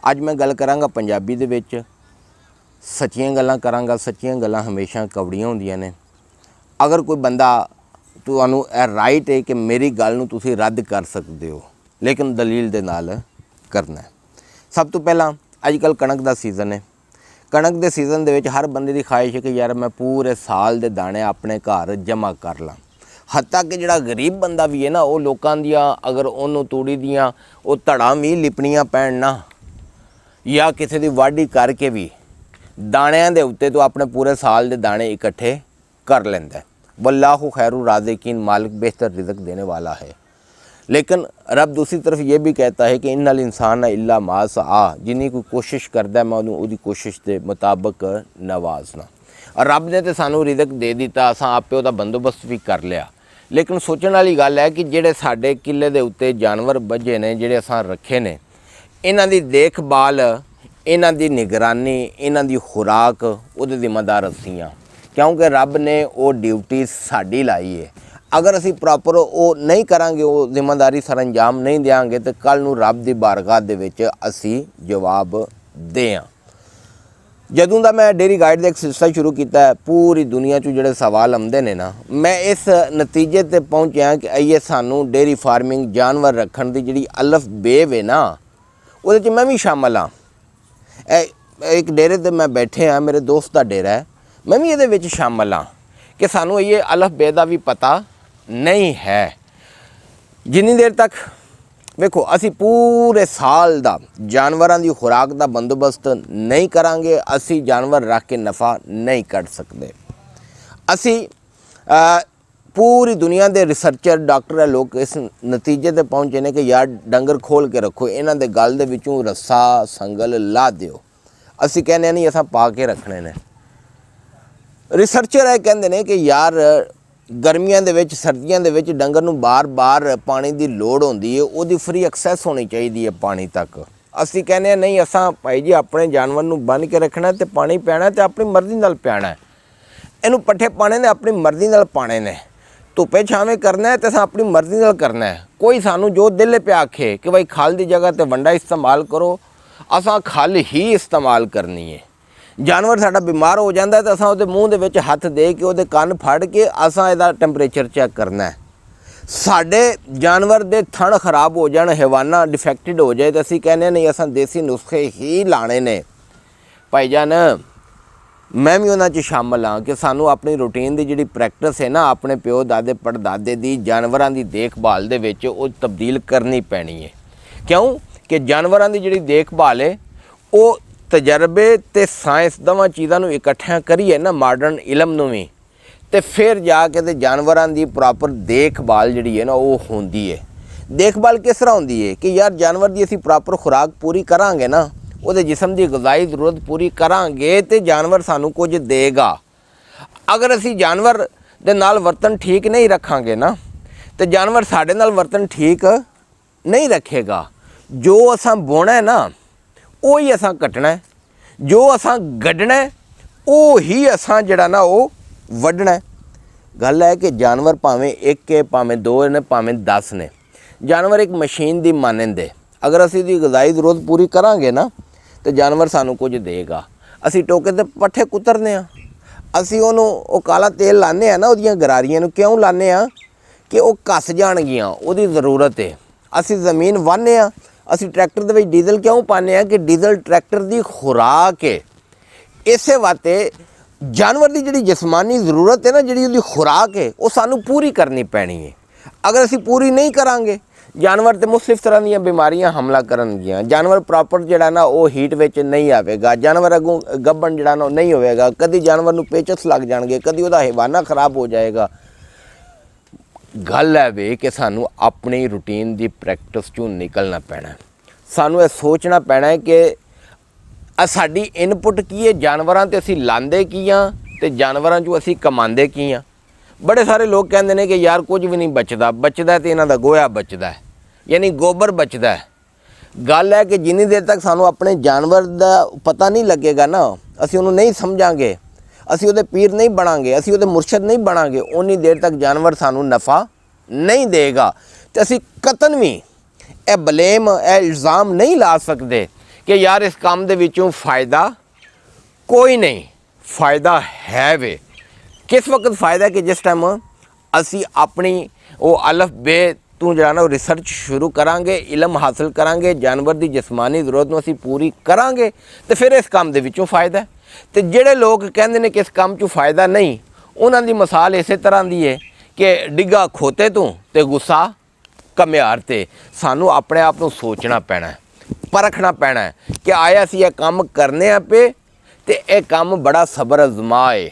ਅੱਜ मैं गल करांगा पंजाबी दे विच। सच्चियां गल्लां करांगा। सच्चियां गल्लां हमेशा कवड़ियां होंदियां ने। अगर कोई बंदा तुहानूं राइट है कि मेरी गल नूं तुसीं रद्द कर सकते हो, लेकिन दलील दे नाल करना है। सब तो पहला अजकल कणक दा सीज़न है। कणक दे सीज़न दे विच हर बंदे दी ख्वाहिश है कि यार मैं पूरे साल दे दाने अपने घर जमा कर ला। हत्ता कि जिहड़ा गरीब बंदा भी है ना, वो लोकां दियां अगर उन्होंने तूड़ी दियां वो धड़ां भी लिपणियां पैण ना, या किसी दी वाढी करके भी दाणियां दे उत्ते तो अपने पूरे साल दे दाने इकट्ठे कर लेंदा है। वल्लाहु खैरु राज़िकीन, मालिक बेहतर रिज़्क देने वाला है। लेकिन रब दूसरी तरफ ये भी कहता है कि इन्नल इंसान इल्ला मा सआ, जिन्नी कोई कोशिश करता है मैं उन्होंने उहदी कोशिश के मुताबिक नवाजना। और रब ने तो सानू रिज़्क दे दिता, असां आपे उहदा बंदोबस्त भी कर लिया। लेकिन सोचण वाली गल है कि जिहड़े साडे किले दे उत्ते जानवर बझे ने, जिहड़े असां रखे ने, इन्हां दी देखभाल, इन्हां दी निगरानी, इन्हां दी खुराक उहदे जिम्मेदार असीं हां, क्योंकि रब ने वो ड्यूटी साडी लाई है। अगर असी प्रॉपर वो नहीं करांगे, वो जिम्मेदारी सर अंजाम नहीं देंगे, तो कल नूं रब दी बारगाह दे विच असी जवाब दें। जदों दा मैं डेयरी गाइड का एक सिलसिला शुरू किया है, पूरी दुनिया चों जिहड़े सवाल आउंदे ने ना, मैं इस नतीजे ते पहुंचा कि आइए सानू डेयरी फार्मिंग जानवर रखण दी जिहड़ी अलफ बेव है ना, उहदे च मैं भी शामिल हाँ। एक डेरे ते मैं बैठे हाँ, मेरे दोस्त का डेरा है, मैं भी ये शामिल हाँ कि सानू ये अलफ बे का भी पता नहीं है। जिन्नी देर तक वेखो असी पूरे साल दा जानवरां दी खुराक दा बंदोबस्त नहीं करांगे, असी जानवर रख के नफ़ा नहीं कट सकते। असी पूरी दुनिया के रिसर्चर डॉक्टर लोग इस नतीजे ते पहुंचे ने कि यार डंगर खोल के रखो, इन्हां दे गल दे विचों रस्सा संगल ला दिओ। असी कहने नहीं असां पा के रखने ने। रिसर्चर है कहते हैं कि यार गर्मियां दे विच सर्दियां दे विच डंगर नूं बार बार पानी की लोड़ होंदी है, उहदी फ्री एक्सैस होनी चाहिए है पानी तक। असी कहने नहीं, असां भाई जी अपने जानवर नूं बन के रखना ते पानी पैना ते अपनी मर्जी नाल पैना है। इहनूं पट्ठे पाने ने अपनी मर्जी नाल पाने ने, धुप्पे छावें करना है तो असां अपनी मर्जी नाल करना है। कोई सानू जो दिल पे आखे कि भाई खल की जगह ते वंडा इस्तेमाल करो, असां खल ही इस्तेमाल करनी है। जानवर साडा बीमार हो जाता है तो असां उहदे मूँह दे विच हथ दे के उहदे कन्न फड़ के असां इहदा टैंपरेचर चैक करना है। साडे जानवर दे थण खराब हो जाण, हैवाना डिफेक्टेड हो जाए तो असीं कहने नहीं असां देसी नुस्खे ही लाने ने। भाईजान मैं भी उन्हां च शामिल हाँ कि सानू अपनी रूटीन की जिहड़ी प्रैक्टिस है ना, अपने प्यो दादे पड़दादे दी जानवरां दी देखभाल दे विच वो तब्दील करनी पैनी है। क्यों कि जानवरां दी जिहड़ी देखभाल है वो तजर्बे ते साइंस दोवां चीज़ां नूं इकट्ठियां करिए ना, मॉडर्न इलम नूं भी, ते फिर जाके ते जानवरां दी प्रॉपर देखभाल जिहड़ी है ना वो होंदी है। देखभाल किस तरह होंदी है कि यार जानवर दी असीं प्रॉपर खुराक पूरी करांगे ना, उहदे जिस्म दी ग़िज़ाई ज़रूरत पूरी करांगे ते जानवर सानू कुछ देगा। अगर असीं जानवर दे नाल वर्तन ठीक नहीं रखांगे ना, तो जानवर साडे नाल वर्तन ठीक नहीं रखेगा। जो असां बोना है ना वो ही असां कटना है, जो असां गड्ढना है वो ही असां जिहड़ा ना वो वड्ढना है। गल है कि जानवर भावें एक है, भावें दो ने, भावें 10 ने, जानवर एक मशीन दी मानंद है। अगर असीं दी ग़िज़ाई ज़रूरत पूरी करांगे ना तो जानवर सानू कुछ देगा। असीं टोके ते पट्ठे कुतरने आ, असीं ओनू वो काला तेल लाने आ ना उहदियां गरारियां नूं, क्यों लाने आ कि वो घस जाणगियां, उहदी ज़रूरत है। असीं ज़मीन वाहने आ, असी ट्रैक्टर दे विच डीजल क्यों पाने हैं कि डीजल ट्रैक्टर की खुराक है। इस वास्ते जानवर की जिहड़ी जिस्मानी ज़रूरत है ना, जिहड़ी उहदी खुराक है वो सानू पूरी करनी पैनी है। अगर असी पूरी नहीं करांगे जानवर तो मुख्तलिफ तरह दी बीमारियां हमला करनगियां। जानवर प्रॉपर जिहड़ा ना वो हीट विच नहीं आवेगा, जानवर अगों गब्बन जिहड़ा ना नहीं होवेगा, कदी जानवर नूं पेचस लग जाणगे, कदी उहदा हैवाना खराब हो जाएगा। गल है वे कि सानू अपनी रूटीन की प्रैक्टिस चों निकलना पैना। सानू यह सोचना पैना है कि साडी इनपुट की है, जानवरां ते असीं लांदे की हाँ ते जानवरां चों असीं कमांदे की हाँ। बड़े सारे लोग कहते हैं कि यार कुछ भी नहीं बचदा, बचदा तो इन्हां दा गोया बचदा है, यानी गोबर बचदा है। गल है कि जिन्नी देर तक सानू अपने जानवर दा पता नहीं लगेगा ना, असीं उहनूं नहीं समझांगे, असी उहदे पीर नहीं बनांगे, असी उहदे मुर्शद नहीं बनांगे, उन्नी देर तक जानवर सानू नफ़ा नहीं देगा। तो असी कतन भी यह ब्लेम, यह इल्ज़ाम नहीं ला सकते ਕਿ ਯਾਰ ਇਸ ਕੰਮ ਦੇ ਵਿੱਚੋਂ ਫਾਇਦਾ ਕੋਈ ਨਹੀਂ, ਫਾਇਦਾ ਹੈ ਵੇ। ਕਿਸ ਵਕਤ ਫਾਇਦਾ ਕਿ ਜਿਸ ਟਾਈਮ ਅਸੀਂ ਆਪਣੀ ਉਹ ਅਲਫ ਬੇ ਤੋਂ ਜਿਹੜਾ ਨਾ ਰਿਸਰਚ ਸ਼ੁਰੂ ਕਰਾਂਗੇ, ਇਲਮ ਹਾਸਲ ਕਰਾਂਗੇ, ਜਾਨਵਰ ਦੀ ਜਿਸਮਾਨੀ ਜ਼ਰੂਰਤ ਨੂੰ ਅਸੀਂ ਪੂਰੀ ਕਰਾਂਗੇ ਤੇ ਫਿਰ ਇਸ ਕੰਮ ਦੇ ਵਿੱਚੋਂ ਫਾਇਦਾ। ਤੇ ਜਿਹੜੇ ਲੋਕ ਕਹਿੰਦੇ ਨੇ ਕਿ ਇਸ ਕੰਮ 'ਚੋਂ ਫਾਇਦਾ ਨਹੀਂ, ਉਹਨਾਂ ਦੀ ਮਿਸਾਲ ਇਸੇ ਤਰ੍ਹਾਂ ਦੀ ਹੈ ਕਿ ਡਿੱਗਾ ਖੋਤੇ ਤੋਂ ਤੇ ਗੁੱਸਾ ਘੁਮਿਆਰ ਤੇ। ਸਾਨੂੰ ਆਪਣੇ ਆਪ ਨੂੰ ਸੋਚਣਾ ਪੈਣਾ, ਪਰਖਣਾ ਪੈਣਾ ਕਿ ਆਇਆ ਅਸੀਂ ਇਹ ਕੰਮ ਕਰਨੇ ਆ ਪਏ ਤੇ ਇਹ ਕੰਮ ਬੜਾ ਸਬਰ ਅਜ਼ਮਾ ਹੈ,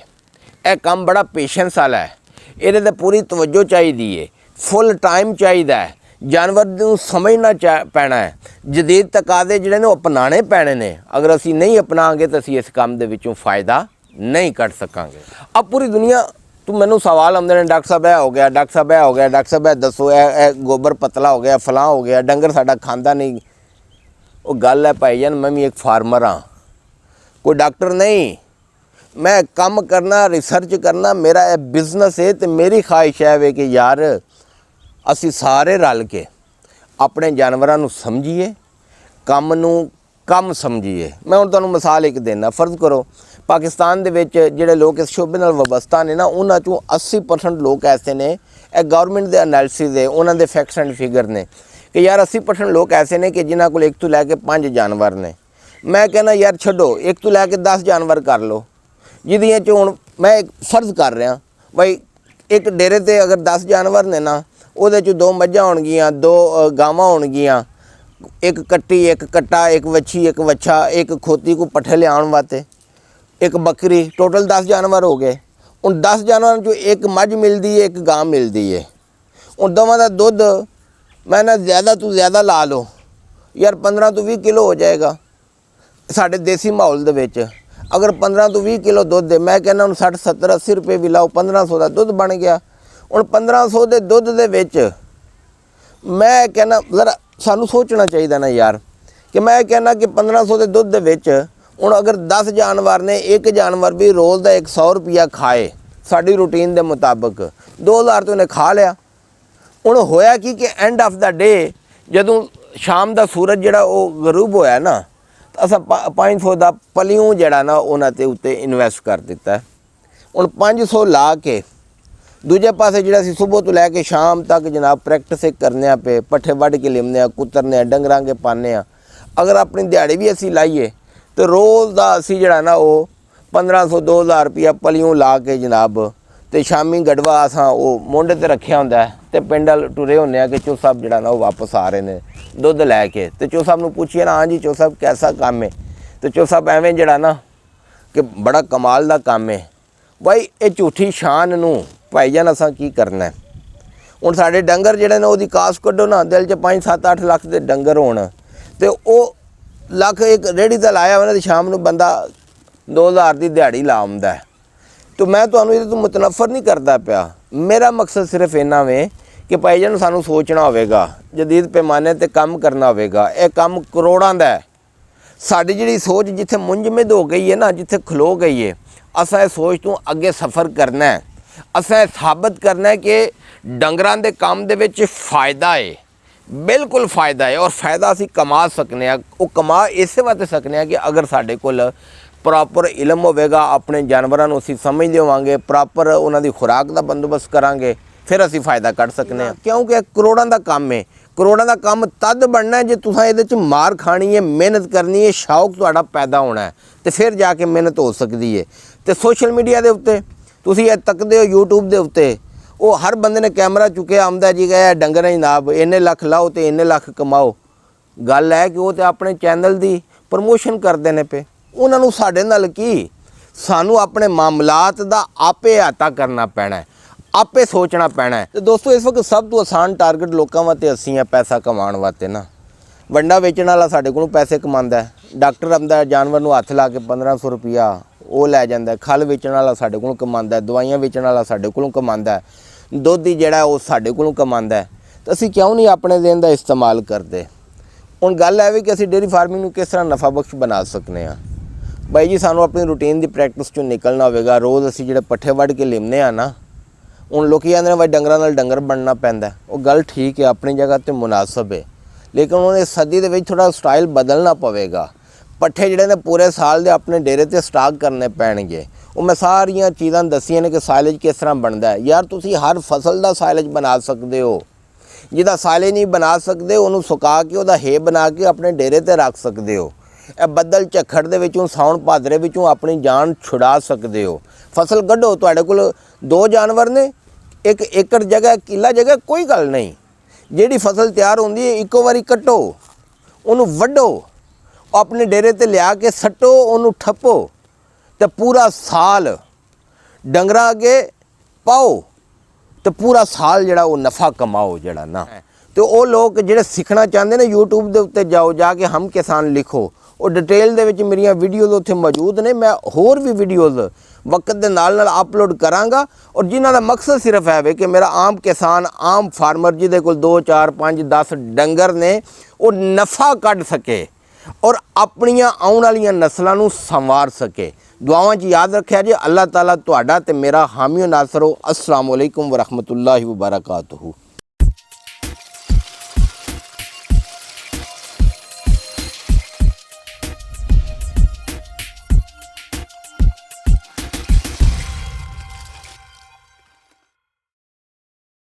ਇਹ ਕੰਮ ਬੜਾ ਪੇਸ਼ੈਂਸ ਵਾਲਾ ਹੈ, ਇਹਦੇ ਤੇ ਪੂਰੀ ਤਵੱਜੋ ਚਾਹੀਦੀ ਹੈ, ਫੁੱਲ ਟਾਈਮ ਚਾਹੀਦਾ ਹੈ, ਜਾਨਵਰ ਨੂੰ ਸਮਝਣਾ ਪੈਣਾ ਹੈ, ਜਦੀਦ ਤਕਾਜ਼ੇ ਜਿਹੜੇ ਨੇ ਉਹ ਅਪਣਾਉਣੇ ਪੈਣੇ ਨੇ। ਅਗਰ ਅਸੀਂ ਨਹੀਂ ਅਪਣਾਵਾਂਗੇ ਤਾਂ ਅਸੀਂ ਇਸ ਕੰਮ ਦੇ ਵਿੱਚੋਂ ਫਾਇਦਾ ਨਹੀਂ ਕੱਢ ਸਕਾਂਗੇ। अब पूरी दुनिया तू मैनू सवाल आते हैं, डॉक्टर साहब यह हो गया, डॉक्टर साहब यह हो गया, डॉक्टर साहब यह दसो यह गोबर पतला हो गया, फलां हो गया, डंगर साडा खांदा नहीं। वो गल है भाई जान, मैं भी एक फार्मर हाँ, कोई डॉक्टर नहीं। मैं काम करना, रिसर्च करना, मेरा यह बिजनेस है। तो मेरी ख्वाहिश है वे कि यार असी सारे रल के अपने जानवरों को समझिए, काम नू कम समझिए। मैं हुण तुहानूं मिसाल एक देना। फर्ज करो पाकिस्तान दे विच जिहड़े लोग इस शोबे नाल वाबस्ता ने ना, उन्हां चों 80% लोग ऐसे ने, यह गवर्नमेंट दे एनालिसिस है, उन्हां दे फैक्ट्स एंड फिगर ने कि यार 80% लोग ऐसे ने कि जिन्हां कोल 1 तो लैके 5 जानवर ने। मैं कहना यार छड्डो, 1 तो लैके 10 जानवर कर लो, जिहदियां च हुण मैं एक फर्ज कर रहा बई एक डेरे ते अगर 10 जानवर ने ना, ਉਹਦੇ 'ਚ 2 ਮੱਝਾਂ ਹੋਣਗੀਆਂ, 2 ਗਾਵਾਂ ਹੋਣਗੀਆਂ, एक कट्टी, एक कट्टा, एक वच्छी, एक वच्छा, एक खोती को पट्ठे लियाउण वास्ते, एक बकरी, टोटल 10 जानवर हो गए। उन 10 जानवरों जो एक मझ मिलती है, एक गां मिलती है। उन दोवां दा दुध मैं ना ज़्यादा तो ज़्यादा ला लो यार 15 तो 20 किलो हो जाएगा साढ़े देसी माहौल दे विच। अगर 15 तो 20 किलो दुध है, मैं कहना 60, 70, 80 रुपये भी लाओ, 1500 का दुध बन गया। हुण 1500 के दुध दे विच मैं कहना ज़रा सानू सोचना चाहिए ना यार, कि मैं कहना कि 1500 के दुध दे विच हुण अगर 10 जानवर ने, एक जानवर भी रोज़ का 100 रुपया खाए साड़ी रूटीन के मुताबिक, 2000 तो उन्हें खा लिया। हुण होया कि एंड ऑफ द डे जदों शाम का सूरज जिहड़ा वो गरूब होया ना, तो असां 500 का पलियों जिहड़ा ना उन्हां ते उत्ते इन्वेस्ट कर दिता है। हुण 500 ला के दूजे पासे जिहड़ा सी सुबह तो लैके शाम तक जनाब प्रैक्टिस करने पे, पट्ठे वढ़ के लिमने, कुतरने, डंगरां के पाने। अगर अपनी दिहाड़ी भी असी लाइए तो रोज़ का असी जिहड़ा ना वो 1500 2000 रुपया पलियों ला के जनाब तो शामी गड़वा असां वो मोंढे ते रखिया हुंदा है ते पिंड टुरे होंदे आ कि चो साहब जिहड़ा ना वो वापस आ रहे ने दुध लैके। तो चो साहब नूं पूछिए ना, हाँ जी चो साहब कैसा काम है, तो चो साहब एवें जिहड़ा ना कि बड़ा कमाल दा काम है। बई ये झूठी शान नूं भाई जान असां की करना है। हुण साडे डंगर जिहड़े ने ओहदी कास कड्डो ना, दिल च 5 7 8 लाख दे डंगर होण ते ओ लख एक रेहड़ी ते लाया होना ते शाम नूं बंदा 2000 दी दिहाड़ी ला आउंदा है। तो मैं तुहानूं इहदे तों मुतनफर नहीं करदा पिया। मेरा मकसद सिर्फ इन्ना वे कि भाई जान सानूं सोचना होवेगा, जदीद पैमाने ते काम करना होवेगा। यह काम करोड़ां दा है। साडी जिहड़ी सोच जिथे मुंजमद हो गई है ना, जिथे खलो गई है, असां इस सोच तो अगे सफ़र करना है। असां साबित करना है कि डंगरां दे काम दे विच फ़ायदा है, बिल्कुल फ़ायदा है, और फ़ायदा असीं कमा सकने। वो कमा इस वास्ते सकने कि अगर साडे कोल प्रॉपर इलम होवेगा, अपने जानवरों को असीं समझदे होवांगे, प्रॉपर उन्हां दी खुराक दा बंदोबस्त करांगे, फिर असीं फ़ायदा कढ़ सकने। क्योंकि करोड़ां दा काम है। करोड़ां दा काम तद बनना है जे तुसां इहदे च मार खानी है, मेहनत करनी है, शौक तुहाडा पैदा होना है, तो फिर जाके मेहनत हो सकती है। तो सोशल मीडिया के उत्ते तुसीं ये तकदे हो, यूट्यूब के उत्ते वो हर बंदे ने कैमरा चुके आमदा जी गया डंगर जनाब इन्ने लख लाओ तो इन्ने लख कमाओ। गल है कि वो तो अपने चैनल की प्रमोशन करते हैं पे, उन्होंने साडे नाल की, सानू अपने मामलात का आपे अहाता करना पैना है, आपे सोचना पैना है। तो दोस्तों इस वक्त सब तो आसान टारगेट लोगों वास्ते असीं है पैसा कमाउण वास्ते ना। वंडा वेचण वाला साडे कोलों पैसे कमांदा है, डॉक्टर आंदा जानवर नूं हत्थ ला के 1500 रुपया वो लै जांदा है, खल वेचण वाला साडे कोलों कमांदा है, दवाइयां वेचण वाला साडे कोलों कमांदा है, दुध ही जिहड़ा वो साडे कोलों कमांदा है। तो असीं क्यों नहीं अपने दिन का इस्तेमाल करते। हुण गल है कि असीं डेयरी फार्मिंग नूं किस तरह नफा बख्श बना सकने आ। भाई जी सानू अपनी रूटीन की प्रैक्टिस चों निकलना होवेगा। रोज़ असीं जिहड़े पट्ठे वढ़ के लिमने आ ना, हुण लोकी आंदे ने भाई डंगरां नाल डंगर बनना पैंदा। वो गल ठीक है, अपनी जगह ते मुनासिब है, लेकिन उन्हें सदी दे विच थोड़ा स्टाइल बदलना पवेगा। ਪੱਠੇ ਜਿਹੜੇ ਨੇ ਪੂਰੇ ਸਾਲ ਦੇ ਆਪਣੇ ਡੇਰੇ ਤੇ ਸਟਾਕ ਕਰਨੇ ਪੈਣਗੇ। ਉਹ ਮੈਂ ਸਾਰੀਆਂ ਚੀਜ਼ਾਂ ਦੱਸੀਆਂ ਨੇ ਕਿ ਸਾਇਲੇਜ ਕਿਸ ਤਰ੍ਹਾਂ ਬਣਦਾ ਹੈ। ਯਾਰ ਤੁਸੀਂ ਹਰ ਫਸਲ ਦਾ ਸਾਇਲੇਜ ਬਣਾ ਸਕਦੇ ਹੋ। ਜਿਹਦਾ ਸਾਇਲੇਜ ਨਹੀਂ ਬਣਾ ਸਕਦੇ ਉਹਨੂੰ ਸੁਕਾ ਕੇ ਉਹਦਾ ਹੈ ਬਣਾ ਕੇ ਆਪਣੇ ਡੇਰੇ ਤੇ ਰੱਖ ਸਕਦੇ ਹੋ। ਇਹ ਬੱਦਲ ਝੱਖੜ ਦੇ ਵਿੱਚੋਂ ਸਾਉਣ ਭਾਦਰੇ ਵਿੱਚੋਂ ਆਪਣੀ ਜਾਨ ਛੁਡਾ ਸਕਦੇ ਹੋ। ਫਸਲ ਕੱਢੋ, ਤੁਹਾਡੇ ਕੋਲ 2 ਜਾਨਵਰ ਨੇ, 1 ਏਕੜ ਜਗ੍ਹਾ, ਕਿੱਲਾ ਜਗ੍ਹਾ, ਕੋਈ ਗੱਲ ਨਹੀਂ। ਜਿਹੜੀ ਫਸਲ ਤਿਆਰ ਹੁੰਦੀ ਹੈ ਇੱਕੋ ਵਾਰੀ ਕੱਟੋ, ਉਹਨੂੰ ਵੱਢੋ, ਆਪਣੇ ਡੇਰੇ ਤੇ ਲਿਆ ਕੇ ਸੱਟੋ, ਉਹਨੂੰ ਠੱਪੋ ਤੇ ਪੂਰਾ ਸਾਲ ਡੰਗਰਾਂ ਅੱਗੇ ਪਾਓ ਤੇ ਪੂਰਾ ਸਾਲ ਜਿਹੜਾ ਉਹ ਨਫਾ ਕਮਾਓ ਜਿਹੜਾ ਨਾ। ਤੇ ਉਹ ਲੋਕ ਜਿਹੜੇ ਸਿੱਖਣਾ ਚਾਹੁੰਦੇ ਨੇ YouTube ਦੇ ਉੱਤੇ ਜਾਓ, ਜਾ ਕੇ ਹਮ ਕਿਸਾਨ ਲਿਖੋ, ਉਹ ਡਿਟੇਲ ਦੇ ਵਿੱਚ ਮੇਰੀਆਂ ਵੀਡੀਓਜ਼ ਉੱਥੇ ਮੌਜੂਦ ਨੇ। ਮੈਂ ਹੋਰ ਵੀ ਵੀਡੀਓਜ਼ ਵਕਤ ਦੇ ਨਾਲ ਅਪਲੋਡ ਕਰਾਂਗਾ, ਔਰ ਜਿਨ੍ਹਾਂ ਦਾ ਮਕਸਦ ਸਿਰਫ ਹੈ ਕਿ ਮੇਰਾ ਆਮ ਕਿਸਾਨ, ਆਮ ਫਾਰਮਰ ਜਿਹਦੇ ਕੋਲ 2 4 5 10 ਡੰਗਰ ਨੇ, ਉਹ ਨਫਾ ਕੱਢ ਸਕੇ ਔਰ ਆਪਣੀਆਂ ਆਉਣ ਵਾਲੀਆਂ ਨਸਲਾਂ ਨੂੰ ਸੰਵਾਰ ਸਕੇ। ਦੁਆਵਾਂ 'ਚ ਯਾਦ ਰੱਖਿਆ ਜੀ। ਅੱਲਾਹ ਤਾਲਾ ਤੁਹਾਡਾ ਤੇ ਮੇਰਾ ਹਾਮੀ ਨਾਸਰ ਹੋ। अस्सलाम वालेकुम वरहमतुल्लाहि वबरकातुहू।